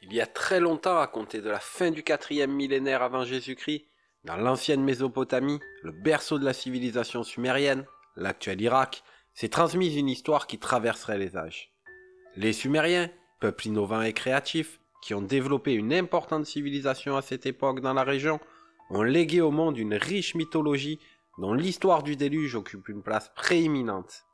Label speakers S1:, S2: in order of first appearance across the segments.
S1: Il y a très longtemps, à compter de la fin du 4e millénaire avant Jésus-Christ, dans l'ancienne Mésopotamie, le berceau de la civilisation sumérienne, l'actuel Irak, s'est transmise une histoire qui traverserait les âges. Les Sumériens, peuple innovant et créatif, qui ont développé une importante civilisation à cette époque dans la région, ont légué au monde une riche mythologie dont l'histoire du déluge occupe une place prééminente.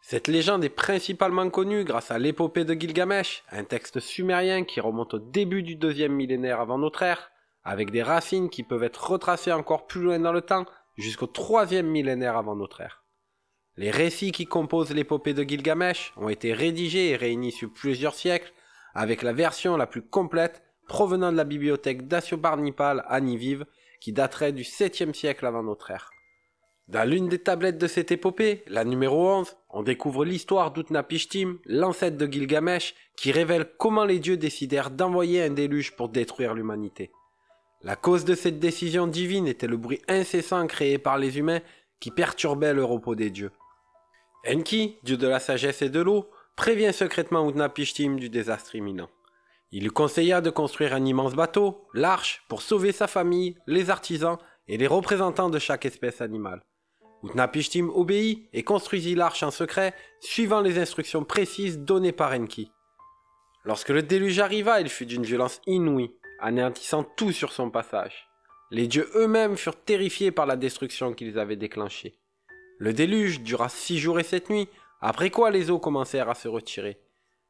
S1: Cette légende est principalement connue grâce à l'épopée de Gilgamesh, un texte sumérien qui remonte au début du 2e millénaire avant notre ère, avec des racines qui peuvent être retracées encore plus loin dans le temps, jusqu'au 3e millénaire avant notre ère. Les récits qui composent l'épopée de Gilgamesh ont été rédigés et réunis sur plusieurs siècles, avec la version la plus complète provenant de la bibliothèque d'Ashurbanipal à Niviv, qui daterait du 7e siècle avant notre ère. Dans l'une des tablettes de cette épopée, la numéro 11, on découvre l'histoire d'Utnapishtim, l'ancêtre de Gilgamesh, qui révèle comment les dieux décidèrent d'envoyer un déluge pour détruire l'humanité. La cause de cette décision divine était le bruit incessant créé par les humains qui perturbait le repos des dieux. Enki, dieu de la sagesse et de l'eau, prévient secrètement Utnapishtim du désastre imminent. Il lui conseilla de construire un immense bateau, l'arche, pour sauver sa famille, les artisans et les représentants de chaque espèce animale. Utnapishtim obéit et construisit l'arche en secret, suivant les instructions précises données par Enki. Lorsque le déluge arriva, il fut d'une violence inouïe, anéantissant tout sur son passage. Les dieux eux-mêmes furent terrifiés par la destruction qu'ils avaient déclenchée. Le déluge dura 6 jours et 7 nuits, après quoi les eaux commencèrent à se retirer.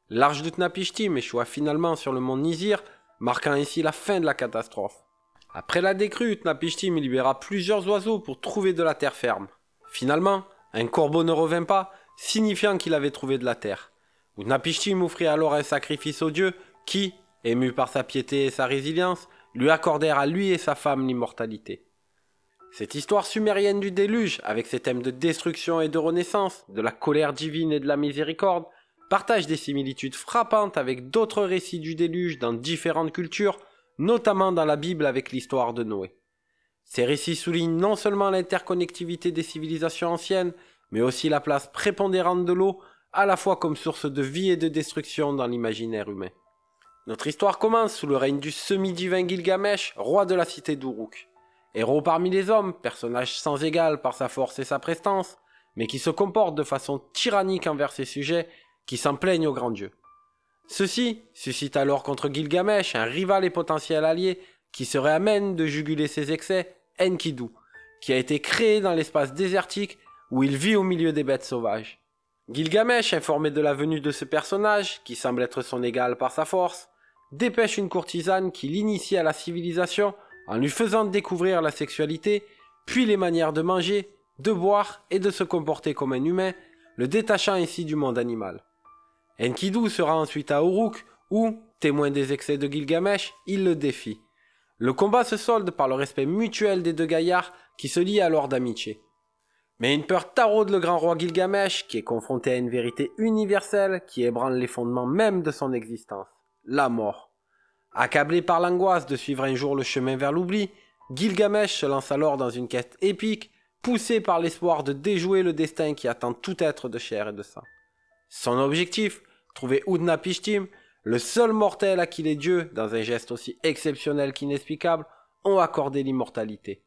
S1: L'arche d'Utnapishtim échoua finalement sur le mont Nizir, marquant ainsi la fin de la catastrophe. Après la décrue, Utnapishtim libéra plusieurs oiseaux pour trouver de la terre ferme. Finalement, un corbeau ne revint pas, signifiant qu'il avait trouvé de la terre. Utnapishtim offrit alors un sacrifice aux dieux qui, émus par sa piété et sa résilience, lui accordèrent à lui et sa femme l'immortalité. Cette histoire sumérienne du déluge, avec ses thèmes de destruction et de renaissance, de la colère divine et de la miséricorde, partage des similitudes frappantes avec d'autres récits du déluge dans différentes cultures, notamment dans la Bible avec l'histoire de Noé. Ces récits soulignent non seulement l'interconnectivité des civilisations anciennes, mais aussi la place prépondérante de l'eau, à la fois comme source de vie et de destruction dans l'imaginaire humain. Notre histoire commence sous le règne du semi-divin Gilgamesh, roi de la cité d'Uruk. Héros parmi les hommes, personnage sans égal par sa force et sa prestance, mais qui se comporte de façon tyrannique envers ses sujets, qui s'en plaignent au grand Dieu. Ceci suscite alors contre Gilgamesh un rival et potentiel allié qui serait à même de juguler ses excès, Enkidu, qui a été créé dans l'espace désertique où il vit au milieu des bêtes sauvages. Gilgamesh, informé de la venue de ce personnage, qui semble être son égal par sa force, dépêche une courtisane qui l'initie à la civilisation en lui faisant découvrir la sexualité, puis les manières de manger, de boire et de se comporter comme un humain, le détachant ainsi du monde animal. Enkidu sera ensuite à Uruk où, témoin des excès de Gilgamesh, il le défie. Le combat se solde par le respect mutuel des deux gaillards qui se lient alors d'amitié. Mais une peur taraude le grand roi Gilgamesh qui est confronté à une vérité universelle qui ébranle les fondements même de son existence, la mort. Accablé par l'angoisse de suivre un jour le chemin vers l'oubli, Gilgamesh se lance alors dans une quête épique, poussé par l'espoir de déjouer le destin qui attend tout être de chair et de sang. Son objectif, trouver Utnapishtim, le seul mortel à qui les dieux, dans un geste aussi exceptionnel qu'inexplicable, ont accordé l'immortalité.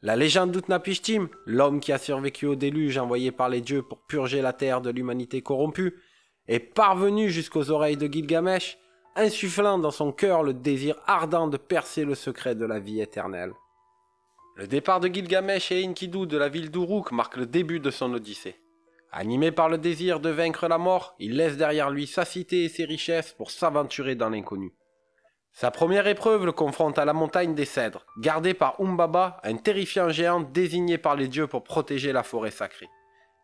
S1: La légende d'Utnapishtim, l'homme qui a survécu au déluge envoyé par les dieux pour purger la terre de l'humanité corrompue, est parvenu jusqu'aux oreilles de Gilgamesh, insufflant dans son cœur le désir ardent de percer le secret de la vie éternelle. Le départ de Gilgamesh et Enkidu de la ville d'Uruk marque le début de son odyssée. Animé par le désir de vaincre la mort, il laisse derrière lui sa cité et ses richesses pour s'aventurer dans l'inconnu. Sa première épreuve le confronte à la montagne des Cèdres, gardée par Humbaba, un terrifiant géant désigné par les dieux pour protéger la forêt sacrée.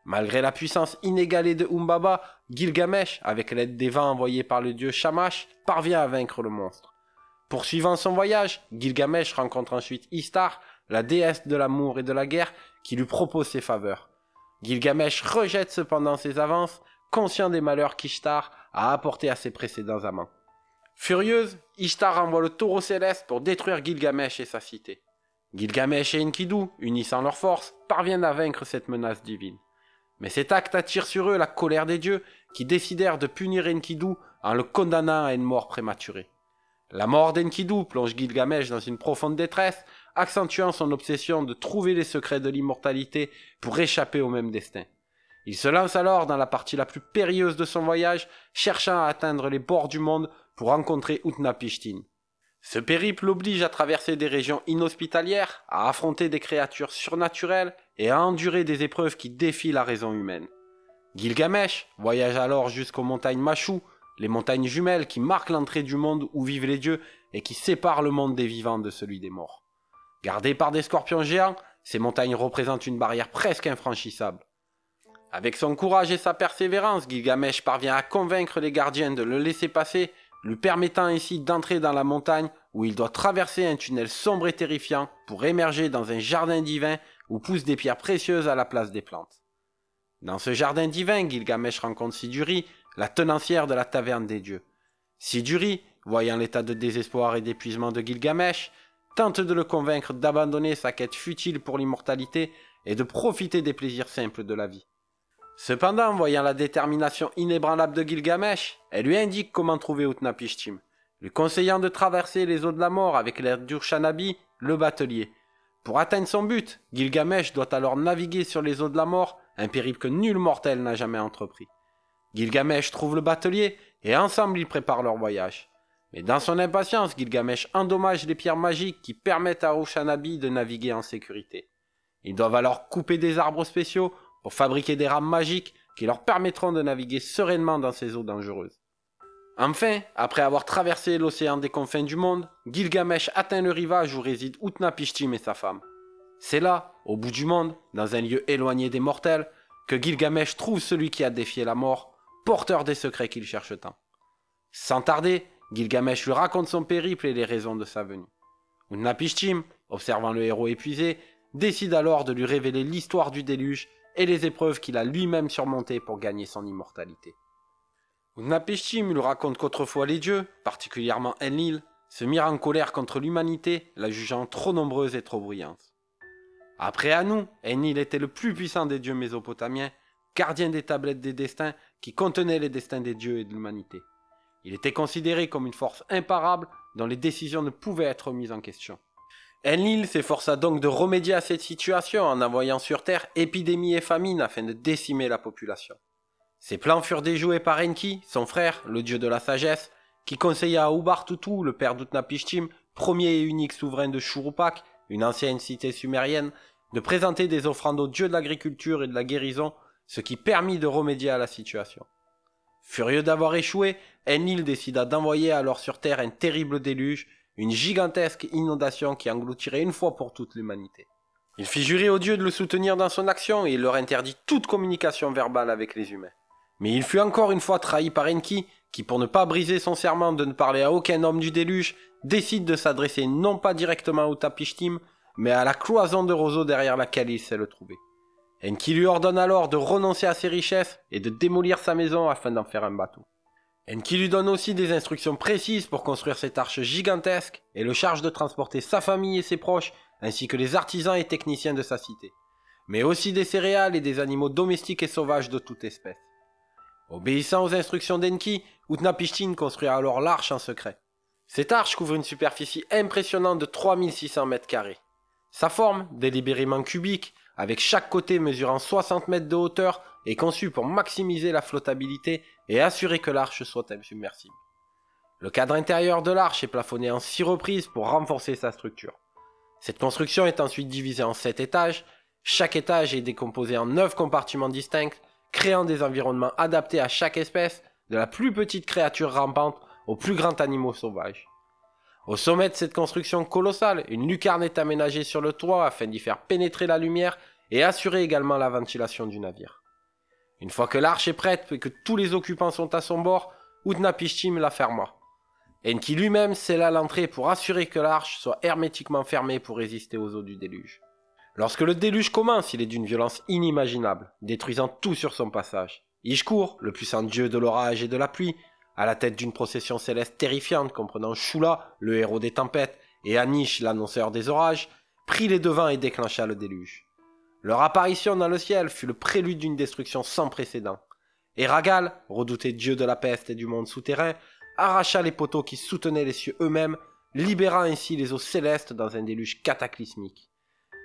S1: Malgré la puissance inégalée de Humbaba, Gilgamesh, avec l'aide des vents envoyés par le dieu Shamash, parvient à vaincre le monstre. Poursuivant son voyage, Gilgamesh rencontre ensuite Ishtar, la déesse de l'amour et de la guerre, qui lui propose ses faveurs. Gilgamesh rejette cependant ses avances, conscient des malheurs qu'Ishtar a apportés à ses précédents amants. Furieuse, Ishtar envoie le taureau céleste pour détruire Gilgamesh et sa cité. Gilgamesh et Enkidu, unissant leurs forces, parviennent à vaincre cette menace divine. Mais cet acte attire sur eux la colère des dieux qui décidèrent de punir Enkidu en le condamnant à une mort prématurée. La mort d'Enkidu plonge Gilgamesh dans une profonde détresse, accentuant son obsession de trouver les secrets de l'immortalité pour échapper au même destin. Il se lance alors dans la partie la plus périlleuse de son voyage, cherchant à atteindre les bords du monde pour rencontrer Utnapishtim. Ce périple l'oblige à traverser des régions inhospitalières, à affronter des créatures surnaturelles et à endurer des épreuves qui défient la raison humaine. Gilgamesh voyage alors jusqu'aux montagnes Mashu, les montagnes jumelles qui marquent l'entrée du monde où vivent les dieux et qui séparent le monde des vivants de celui des morts. Gardées par des scorpions géants, ces montagnes représentent une barrière presque infranchissable. Avec son courage et sa persévérance, Gilgamesh parvient à convaincre les gardiens de le laisser passer, lui permettant ainsi d'entrer dans la montagne où il doit traverser un tunnel sombre et terrifiant pour émerger dans un jardin divin où poussent des pierres précieuses à la place des plantes. Dans ce jardin divin, Gilgamesh rencontre Siduri, la tenancière de la taverne des dieux. Siduri, voyant l'état de désespoir et d'épuisement de Gilgamesh, tente de le convaincre d'abandonner sa quête futile pour l'immortalité et de profiter des plaisirs simples de la vie. Cependant, voyant la détermination inébranlable de Gilgamesh, elle lui indique comment trouver Utnapishtim, lui conseillant de traverser les eaux de la mort avec l'aide d'Urshanabi, le batelier. Pour atteindre son but, Gilgamesh doit alors naviguer sur les eaux de la mort, un périple que nul mortel n'a jamais entrepris. Gilgamesh trouve le batelier et ensemble ils préparent leur voyage. Mais dans son impatience, Gilgamesh endommage les pierres magiques qui permettent à Urshanabi de naviguer en sécurité. Ils doivent alors couper des arbres spéciaux pour fabriquer des rames magiques qui leur permettront de naviguer sereinement dans ces eaux dangereuses. Enfin, après avoir traversé l'océan des confins du monde, Gilgamesh atteint le rivage où résident Utnapishtim et sa femme. C'est là, au bout du monde, dans un lieu éloigné des mortels, que Gilgamesh trouve celui qui a défié la mort, porteur des secrets qu'il cherche tant. Sans tarder, Gilgamesh lui raconte son périple et les raisons de sa venue. Utnapishtim, observant le héros épuisé, décide alors de lui révéler l'histoire du déluge et les épreuves qu'il a lui-même surmontées pour gagner son immortalité. Utnapishtim lui raconte qu'autrefois les dieux, particulièrement Enlil, se mirent en colère contre l'humanité, la jugeant trop nombreuse et trop bruyante. Après Anu, Enlil était le plus puissant des dieux mésopotamiens, gardien des tablettes des destins qui contenaient les destins des dieux et de l'humanité. Il était considéré comme une force imparable dont les décisions ne pouvaient être mises en question. Enlil s'efforça donc de remédier à cette situation en envoyant sur Terre épidémies et famines afin de décimer la population. Ses plans furent déjoués par Enki, son frère, le dieu de la sagesse, qui conseilla à Ubartutu, le père d'Utnapishtim, premier et unique souverain de Shurupak, une ancienne cité sumérienne, de présenter des offrandes aux dieux de l'agriculture et de la guérison, ce qui permit de remédier à la situation. Furieux d'avoir échoué, Enlil décida d'envoyer alors sur Terre un terrible déluge, une gigantesque inondation qui engloutirait une fois pour toute l'humanité. Il fit jurer aux dieux de le soutenir dans son action et il leur interdit toute communication verbale avec les humains. Mais il fut encore une fois trahi par Enki, qui pour ne pas briser son serment de ne parler à aucun homme du déluge, décide de s'adresser non pas directement à Utnapishtim, mais à la cloison de roseaux derrière laquelle il sait le trouver. Enki lui ordonne alors de renoncer à ses richesses et de démolir sa maison afin d'en faire un bateau. Enki lui donne aussi des instructions précises pour construire cette arche gigantesque et le charge de transporter sa famille et ses proches, ainsi que les artisans et techniciens de sa cité, mais aussi des céréales et des animaux domestiques et sauvages de toute espèce. Obéissant aux instructions d'Enki, Utnapishtim construit alors l'arche en secret. Cette arche couvre une superficie impressionnante de 3600 mètres carrés. Sa forme, délibérément cubique, avec chaque côté mesurant 60 mètres de hauteur, est conçue pour maximiser la flottabilité et assurer que l'arche soit insubmersible. Le cadre intérieur de l'arche est plafonné en 6 reprises pour renforcer sa structure. Cette construction est ensuite divisée en 7 étages. Chaque étage est décomposé en 9 compartiments distincts, créant des environnements adaptés à chaque espèce, de la plus petite créature rampante au plus grand animal sauvage. Au sommet de cette construction colossale, une lucarne est aménagée sur le toit afin d'y faire pénétrer la lumière et assurer également la ventilation du navire. Une fois que l'arche est prête et que tous les occupants sont à son bord, Utnapishtim la ferma. Enki lui-même scella l'entrée pour assurer que l'arche soit hermétiquement fermée pour résister aux eaux du déluge. Lorsque le déluge commence, il est d'une violence inimaginable, détruisant tout sur son passage. Ishkur, le puissant dieu de l'orage et de la pluie, à la tête d'une procession céleste terrifiante comprenant Shula, le héros des tempêtes, et Anish, l'annonceur des orages, prit les devants et déclencha le déluge. Leur apparition dans le ciel fut le prélude d'une destruction sans précédent. Eragal, redouté dieu de la peste et du monde souterrain, arracha les poteaux qui soutenaient les cieux eux-mêmes, libérant ainsi les eaux célestes dans un déluge cataclysmique.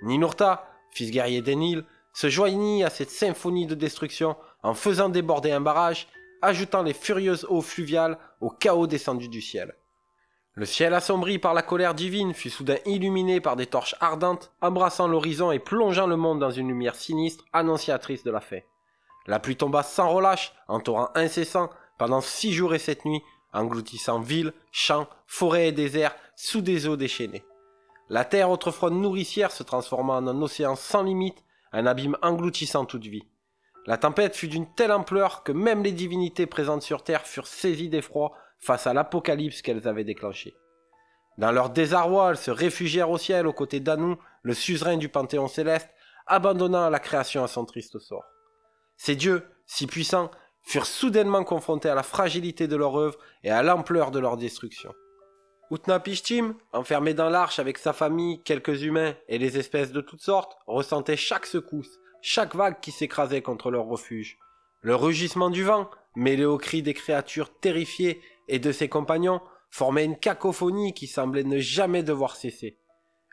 S1: Ninurta, fils guerrier d'Enlil, se joignit à cette symphonie de destruction en faisant déborder un barrage, ajoutant les furieuses eaux fluviales au chaos descendu du ciel. Le ciel assombri par la colère divine fut soudain illuminé par des torches ardentes, embrassant l'horizon et plongeant le monde dans une lumière sinistre annonciatrice de la fin. La pluie tomba sans relâche, en torrent incessant, pendant 6 jours et 7 nuits, engloutissant villes, champs, forêts et déserts sous des eaux déchaînées. La terre autrefois nourricière se transforma en un océan sans limite, un abîme engloutissant toute vie. La tempête fut d'une telle ampleur que même les divinités présentes sur terre furent saisies d'effroi face à l'apocalypse qu'elles avaient déclenché. Dans leur désarroi, elles se réfugièrent au ciel aux côtés d'Anu, le suzerain du panthéon céleste, abandonnant la création à son triste sort. Ces dieux, si puissants, furent soudainement confrontés à la fragilité de leur œuvre et à l'ampleur de leur destruction. Utnapishtim, enfermé dans l'arche avec sa famille, quelques humains et les espèces de toutes sortes, ressentait chaque secousse, chaque vague qui s'écrasait contre leur refuge. Le rugissement du vent, mêlé aux cris des créatures terrifiées et de ses compagnons, formait une cacophonie qui semblait ne jamais devoir cesser.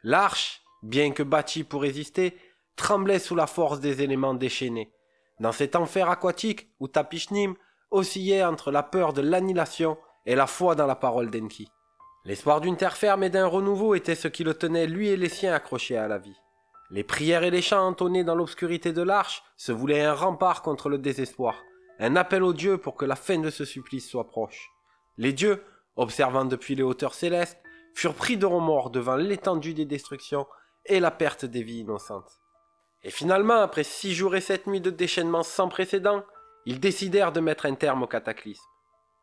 S1: L'arche, bien que bâtie pour résister, tremblait sous la force des éléments déchaînés. Dans cet enfer aquatique, Utnapishtim oscillait entre la peur de l'annihilation et la foi dans la parole d'Enki. L'espoir d'une terre ferme et d'un renouveau était ce qui le tenait lui et les siens accrochés à la vie. Les prières et les chants entonnés dans l'obscurité de l'arche se voulaient un rempart contre le désespoir, un appel aux dieux pour que la fin de ce supplice soit proche. Les dieux, observant depuis les hauteurs célestes, furent pris de remords devant l'étendue des destructions et la perte des vies innocentes. Et finalement, après 6 jours et 7 nuits de déchaînement sans précédent, ils décidèrent de mettre un terme au cataclysme.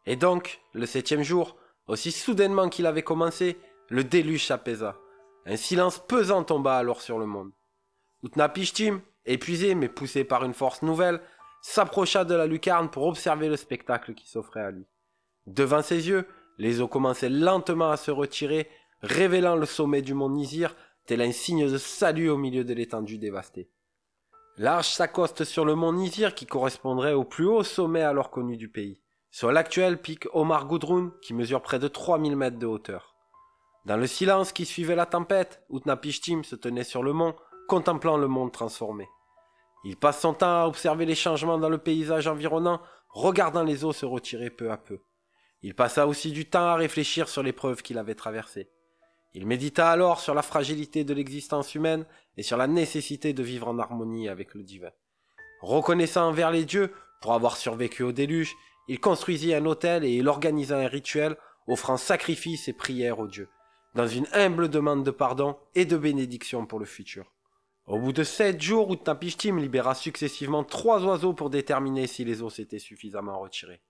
S1: Et donc, le 7e jour, aussi soudainement qu'il avait commencé, le déluge s'apaisa. Un silence pesant tomba alors sur le monde. Utnapishtim, épuisé mais poussé par une force nouvelle, s'approcha de la lucarne pour observer le spectacle qui s'offrait à lui. Devant ses yeux, les eaux commençaient lentement à se retirer, révélant le sommet du mont Nizir, tel un signe de salut au milieu de l'étendue dévastée. L'arche s'accoste sur le mont Nizir qui correspondrait au plus haut sommet alors connu du pays, soit l'actuel pic Omar Gudrun qui mesure près de 3000 mètres de hauteur. Dans le silence qui suivait la tempête, Utnapishtim se tenait sur le mont, contemplant le monde transformé. Il passe son temps à observer les changements dans le paysage environnant, regardant les eaux se retirer peu à peu. Il passa aussi du temps à réfléchir sur l'épreuve qu'il avait traversée. Il médita alors sur la fragilité de l'existence humaine et sur la nécessité de vivre en harmonie avec le divin. Reconnaissant envers les dieux pour avoir survécu au déluge, il construisit un autel et il organisa un rituel offrant sacrifices et prières aux dieux, dans une humble demande de pardon et de bénédiction pour le futur. Au bout de 7 jours, Utnapishtim libéra successivement 3 oiseaux pour déterminer si les eaux s'étaient suffisamment retirées.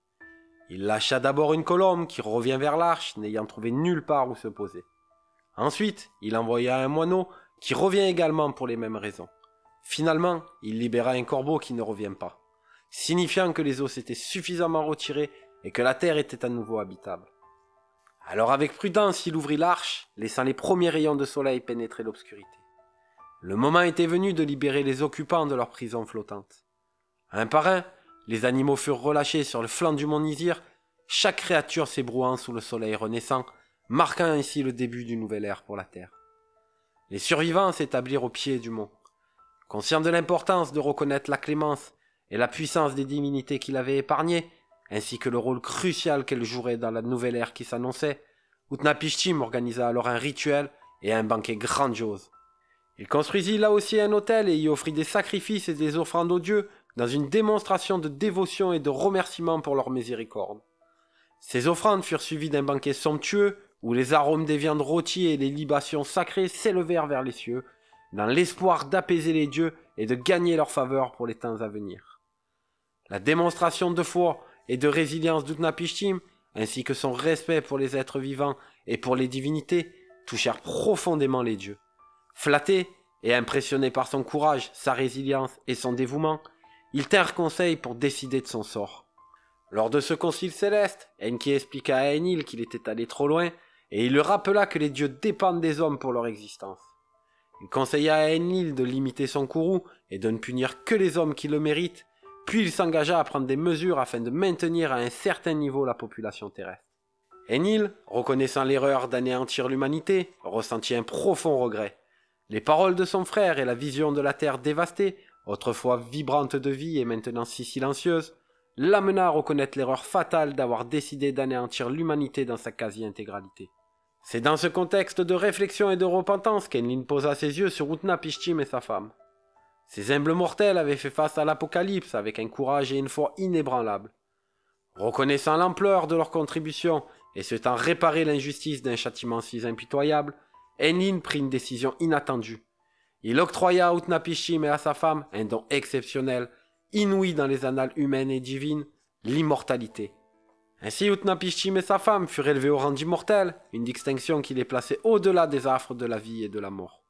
S1: Il lâcha d'abord une colombe qui revient vers l'arche, n'ayant trouvé nulle part où se poser. Ensuite, il envoya un moineau qui revient également pour les mêmes raisons. Finalement, il libéra un corbeau qui ne revient pas, signifiant que les eaux s'étaient suffisamment retirées et que la terre était à nouveau habitable. Alors avec prudence, il ouvrit l'arche, laissant les premiers rayons de soleil pénétrer l'obscurité. Le moment était venu de libérer les occupants de leur prison flottante. Un par un, les animaux furent relâchés sur le flanc du mont Nizir, chaque créature s'ébrouant sous le soleil renaissant, marquant ainsi le début d'une nouvelle ère pour la terre. Les survivants s'établirent au pied du mont. Conscients de l'importance de reconnaître la clémence et la puissance des divinités qui l'avaient épargné, ainsi que le rôle crucial qu'elles joueraient dans la nouvelle ère qui s'annonçait, Utnapishtim organisa alors un rituel et un banquet grandiose. Il construisit là aussi un autel et y offrit des sacrifices et des offrandes aux dieux dans une démonstration de dévotion et de remerciement pour leur miséricorde. Ces offrandes furent suivies d'un banquet somptueux où les arômes des viandes rôties et les libations sacrées s'élevèrent vers les cieux, dans l'espoir d'apaiser les dieux et de gagner leur faveur pour les temps à venir. La démonstration de foi et de résilience d'Utnapishtim, ainsi que son respect pour les êtres vivants et pour les divinités, touchèrent profondément les dieux. Flattés et impressionnés par son courage, sa résilience et son dévouement, ils tinrent conseil pour décider de son sort. Lors de ce concile céleste, Enki expliqua à Enlil qu'il était allé trop loin, et il lui rappela que les dieux dépendent des hommes pour leur existence. Il conseilla à Enlil de limiter son courroux et de ne punir que les hommes qui le méritent, puis il s'engagea à prendre des mesures afin de maintenir à un certain niveau la population terrestre. Enlil, reconnaissant l'erreur d'anéantir l'humanité, ressentit un profond regret. Les paroles de son frère et la vision de la terre dévastée, autrefois vibrante de vie et maintenant si silencieuse, l'amena à reconnaître l'erreur fatale d'avoir décidé d'anéantir l'humanité dans sa quasi-intégralité. C'est dans ce contexte de réflexion et de repentance qu'Enlil posa ses yeux sur Utnapishtim et sa femme. Ces humbles mortels avaient fait face à l'apocalypse avec un courage et une foi inébranlables. Reconnaissant l'ampleur de leur contribution et souhaitant réparer l'injustice d'un châtiment si impitoyable, Enlil prit une décision inattendue. Il octroya à Utnapishtim et à sa femme un don exceptionnel, inouï dans les annales humaines et divines, l'immortalité. Ainsi Utnapishtim et sa femme furent élevés au rang d'immortels, une distinction qui les plaçait au-delà des affres de la vie et de la mort.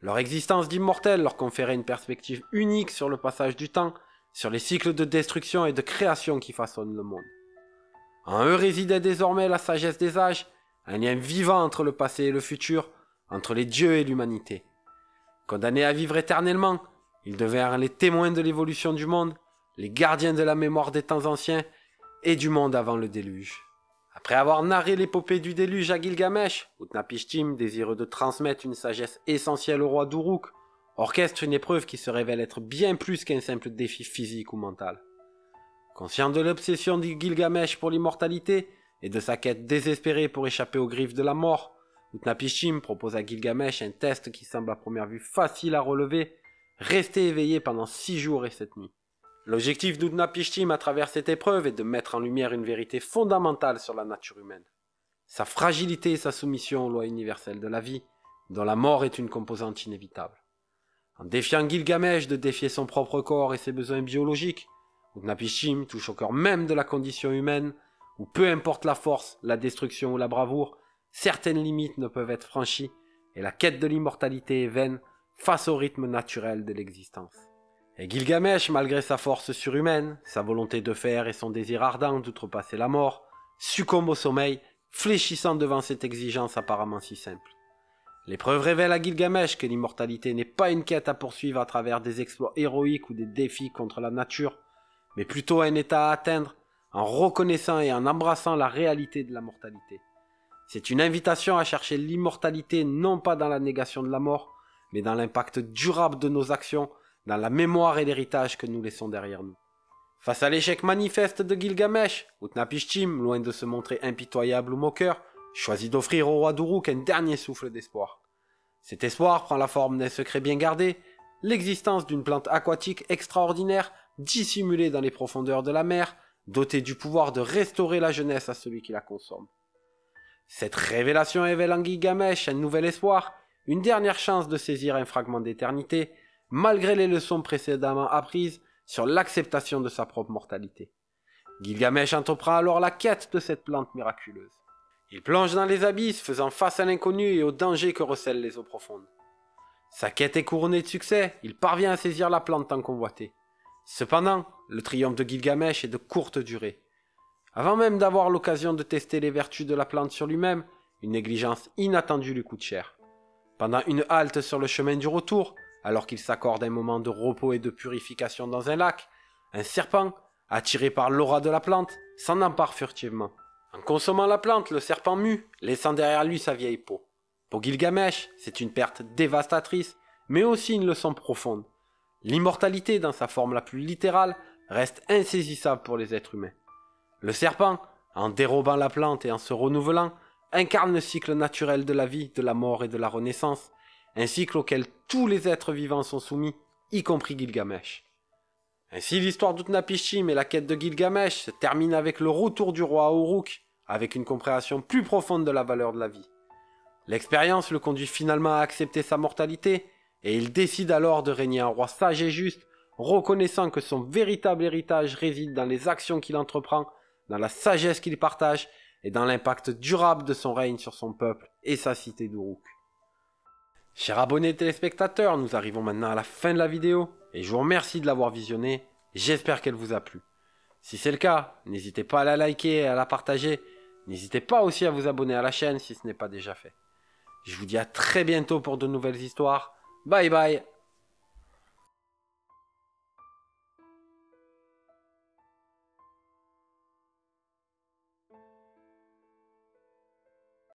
S1: Leur existence d'immortels leur conférait une perspective unique sur le passage du temps, sur les cycles de destruction et de création qui façonnent le monde. En eux résidait désormais la sagesse des âges, un lien vivant entre le passé et le futur, entre les dieux et l'humanité. Condamnés à vivre éternellement, ils devinrent les témoins de l'évolution du monde, les gardiens de la mémoire des temps anciens et du monde avant le déluge. Après avoir narré l'épopée du déluge à Gilgamesh, Utnapishtim, désireux de transmettre une sagesse essentielle au roi d'Uruk, orchestre une épreuve qui se révèle être bien plus qu'un simple défi physique ou mental. Conscient de l'obsession de Gilgamesh pour l'immortalité et de sa quête désespérée pour échapper aux griffes de la mort, Utnapishtim propose à Gilgamesh un test qui semble à première vue facile à relever, rester éveillé pendant 6 jours et 7 nuits. L'objectif d'Utnapishtim à travers cette épreuve est de mettre en lumière une vérité fondamentale sur la nature humaine. Sa fragilité et sa soumission aux lois universelles de la vie, dont la mort est une composante inévitable. En défiant Gilgamesh de défier son propre corps et ses besoins biologiques, Utnapishtim touche au cœur même de la condition humaine, où peu importe la force, la destruction ou la bravoure, certaines limites ne peuvent être franchies, et la quête de l'immortalité est vaine face au rythme naturel de l'existence. Et Gilgamesh, malgré sa force surhumaine, sa volonté de faire et son désir ardent d'outrepasser la mort, succombe au sommeil, fléchissant devant cette exigence apparemment si simple. L'épreuve révèle à Gilgamesh que l'immortalité n'est pas une quête à poursuivre à travers des exploits héroïques ou des défis contre la nature, mais plutôt un état à atteindre en reconnaissant et en embrassant la réalité de la mortalité. C'est une invitation à chercher l'immortalité non pas dans la négation de la mort, mais dans l'impact durable de nos actions, dans la mémoire et l'héritage que nous laissons derrière nous. Face à l'échec manifeste de Gilgamesh, Utnapishtim, loin de se montrer impitoyable ou moqueur, choisit d'offrir au roi d'Uruk un dernier souffle d'espoir. Cet espoir prend la forme d'un secret bien gardé, l'existence d'une plante aquatique extraordinaire, dissimulée dans les profondeurs de la mer, dotée du pouvoir de restaurer la jeunesse à celui qui la consomme. Cette révélation révèle en Gilgamesh un nouvel espoir, une dernière chance de saisir un fragment d'éternité, malgré les leçons précédemment apprises sur l'acceptation de sa propre mortalité. Gilgamesh entreprend alors la quête de cette plante miraculeuse. Il plonge dans les abysses, faisant face à l'inconnu et aux dangers que recèlent les eaux profondes. Sa quête est couronnée de succès, il parvient à saisir la plante tant convoitée. Cependant, le triomphe de Gilgamesh est de courte durée. Avant même d'avoir l'occasion de tester les vertus de la plante sur lui-même, une négligence inattendue lui coûte cher. Pendant une halte sur le chemin du retour, alors qu'il s'accorde un moment de repos et de purification dans un lac, un serpent, attiré par l'aura de la plante, s'en empare furtivement. En consommant la plante, le serpent mue, laissant derrière lui sa vieille peau. Pour Gilgamesh, c'est une perte dévastatrice, mais aussi une leçon profonde. L'immortalité, dans sa forme la plus littérale, reste insaisissable pour les êtres humains. Le serpent, en dérobant la plante et en se renouvelant, incarne le cycle naturel de la vie, de la mort et de la renaissance, un cycle auquel tous les êtres vivants sont soumis, y compris Gilgamesh. Ainsi, l'histoire d'Utnapishtim et la quête de Gilgamesh se termine avec le retour du roi à Uruk, avec une compréhension plus profonde de la valeur de la vie. L'expérience le conduit finalement à accepter sa mortalité, et il décide alors de régner un roi sage et juste, reconnaissant que son véritable héritage réside dans les actions qu'il entreprend, dans la sagesse qu'il partage, et dans l'impact durable de son règne sur son peuple et sa cité d'Uruk. Chers abonnés et téléspectateurs, nous arrivons maintenant à la fin de la vidéo, et je vous remercie de l'avoir visionnée, j'espère qu'elle vous a plu. Si c'est le cas, n'hésitez pas à la liker et à la partager, n'hésitez pas aussi à vous abonner à la chaîne si ce n'est pas déjà fait. Je vous dis à très bientôt pour de nouvelles histoires, bye bye.